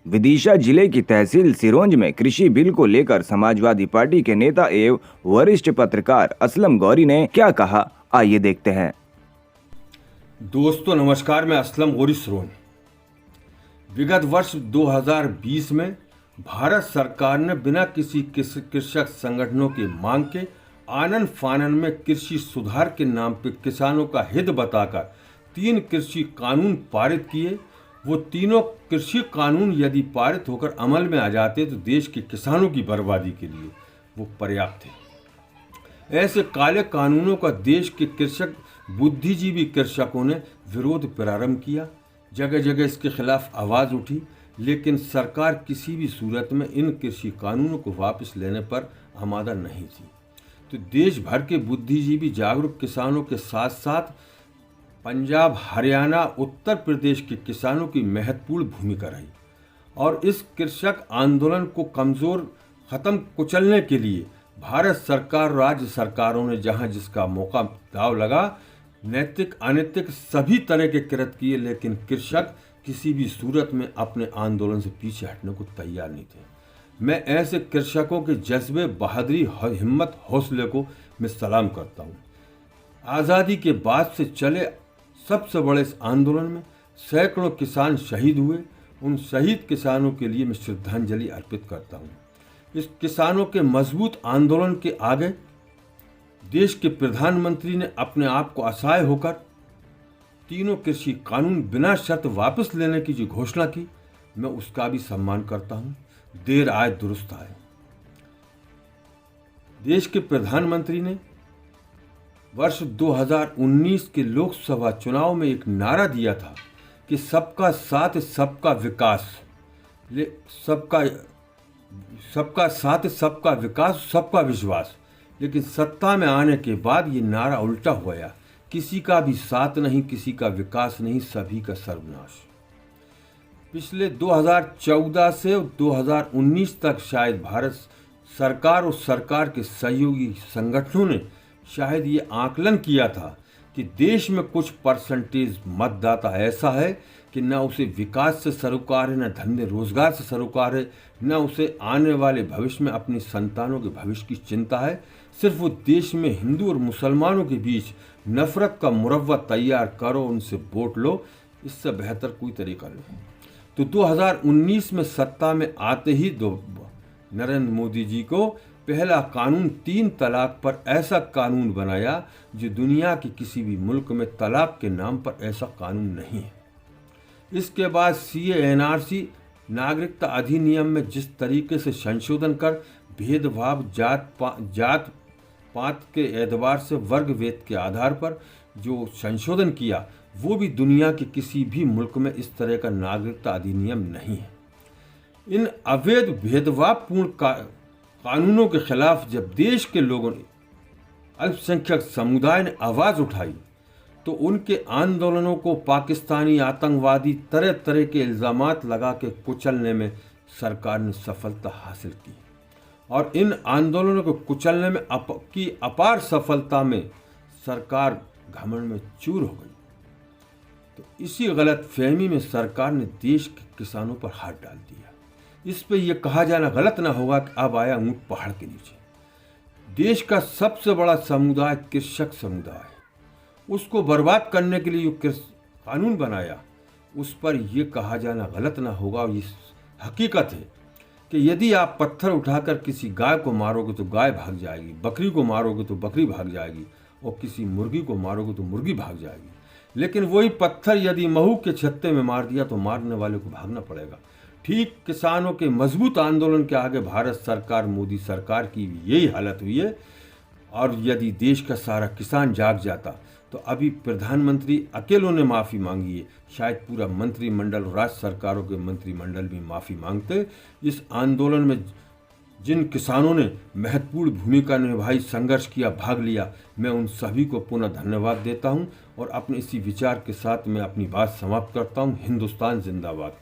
विदिशा जिले की तहसील सिरोंज में कृषि बिल को लेकर समाजवादी पार्टी के नेता एवं वरिष्ठ पत्रकार असलम गौरी ने क्या कहा, आइए देखते हैं। दोस्तों नमस्कार, मैं असलम गौरी सिरोंज। विगत वर्ष 2020 में भारत सरकार ने बिना किसी कृषक संगठनों की मांग के आनन फानन में कृषि सुधार के नाम पर किसानों का हित बताकर 3 कृषि कानून पारित किए। वो तीनों कृषि कानून यदि पारित होकर अमल में आ जाते तो देश के किसानों की बर्बादी के लिए वो पर्याप्त थे। ऐसे काले कानूनों का देश के कृषक बुद्धिजीवी कृषकों ने विरोध प्रारंभ किया। जगह जगह इसके खिलाफ आवाज़ उठी, लेकिन सरकार किसी भी सूरत में इन कृषि कानूनों को वापस लेने पर आमादा नहीं थी। तो देश भर के बुद्धिजीवी जागरूक किसानों के साथ साथ पंजाब, हरियाणा, उत्तर प्रदेश के किसानों की महत्वपूर्ण भूमिका रही और इस कृषक आंदोलन को कमज़ोर ख़त्म कुचलने के लिए भारत सरकार, राज्य सरकारों ने जहां जिसका मौका दाव लगा, नैतिक अनैतिक सभी तरह के कृत्य किए, लेकिन कृषक किसी भी सूरत में अपने आंदोलन से पीछे हटने को तैयार नहीं थे। मैं ऐसे कृषकों के जज्बे, बहादुरी, हिम्मत, हौसले को मैं सलाम करता हूँ। आज़ादी के बाद से चले सबसे बड़े इस आंदोलन में सैकड़ों किसान शहीद हुए। उन शहीद किसानों के लिए मैं श्रद्धांजलि अर्पित करता हूँ। इस किसानों के मजबूत आंदोलन के आगे देश के प्रधानमंत्री ने अपने आप को असहाय होकर तीनों कृषि कानून बिना शर्त वापस लेने की जो घोषणा की, मैं उसका भी सम्मान करता हूँ। देर आए दुरुस्त आए। देश के प्रधानमंत्री ने वर्ष 2019 के लोकसभा चुनाव में एक नारा दिया था कि सबका साथ, सबका विकास, सबका साथ, सबका विकास, सबका विश्वास। लेकिन सत्ता में आने के बाद ये नारा उल्टा हो गया। किसी का भी साथ नहीं, किसी का विकास नहीं, सभी का सर्वनाश। पिछले 2014 से 2019 तक शायद भारत सरकार और सरकार के सहयोगी संगठनों ने शायद ये आकलन किया था कि देश में कुछ परसेंटेज मतदाता ऐसा है कि न उसे विकास से सरोकार है, न धंधे रोजगार से सरोकार है, न उसे आने वाले भविष्य में अपनी संतानों के भविष्य की चिंता है। सिर्फ वो देश में हिंदू और मुसलमानों के बीच नफरत का मुरव्वा तैयार करो, उनसे वोट लो, इससे बेहतर कोई तरीका नहीं। तो 2019 में सत्ता में आते ही नरेंद्र मोदी जी को पहला कानून 3 तलाक पर ऐसा कानून बनाया जो दुनिया के किसी भी मुल्क में तलाक के नाम पर ऐसा कानून नहीं है। इसके बाद CA NRC नागरिकता अधिनियम में जिस तरीके से संशोधन कर भेदभाव जात पात के एतबार से वर्ग वेद के आधार पर जो संशोधन किया, वो भी दुनिया के किसी भी मुल्क में इस तरह का नागरिकता अधिनियम नहीं है। इन अवैध भेदभावपूर्ण कानूनों के खिलाफ जब देश के लोगों ने, अल्पसंख्यक समुदाय ने आवाज़ उठाई, तो उनके आंदोलनों को पाकिस्तानी आतंकवादी तरह तरह के इल्ज़ामात लगा के कुचलने में सरकार ने सफलता हासिल की और इन आंदोलनों को कुचलने में की अपार सफलता में सरकार घमंड में चूर हो गई। तो इसी गलत फहमी में सरकार ने देश के किसानों पर हाथ डाल दिया। इस पे ये कहा जाना गलत ना होगा कि अब आया ऊंट पहाड़ के नीचे। देश का सबसे बड़ा समुदाय कृषक समुदाय है, उसको बर्बाद करने के लिए जो कानून बनाया, उस पर यह कहा जाना गलत ना होगा। और ये हकीकत है कि यदि आप पत्थर उठाकर किसी गाय को मारोगे तो गाय भाग जाएगी, बकरी को मारोगे तो बकरी भाग जाएगी और किसी मुर्गी को मारोगे तो मुर्गी भाग जाएगी। लेकिन वही पत्थर यदि महू के छत्ते में मार दिया तो मारने वाले को भागना पड़ेगा। ठीक किसानों के मजबूत आंदोलन के आगे भारत सरकार, मोदी सरकार की भी यही हालत हुई है। और यदि देश का सारा किसान जाग जाता तो अभी प्रधानमंत्री अकेलों ने माफ़ी मांगी है, शायद पूरा मंत्रिमंडल, राज्य सरकारों के मंत्रिमंडल भी माफ़ी मांगते। इस आंदोलन में जिन किसानों ने महत्वपूर्ण भूमिका निभाई, संघर्ष किया, भाग लिया, मैं उन सभी को पुनः धन्यवाद देता हूं और अपने इसी विचार के साथ मैं अपनी बात समाप्त करता हूं। हिंदुस्तान जिंदाबाद।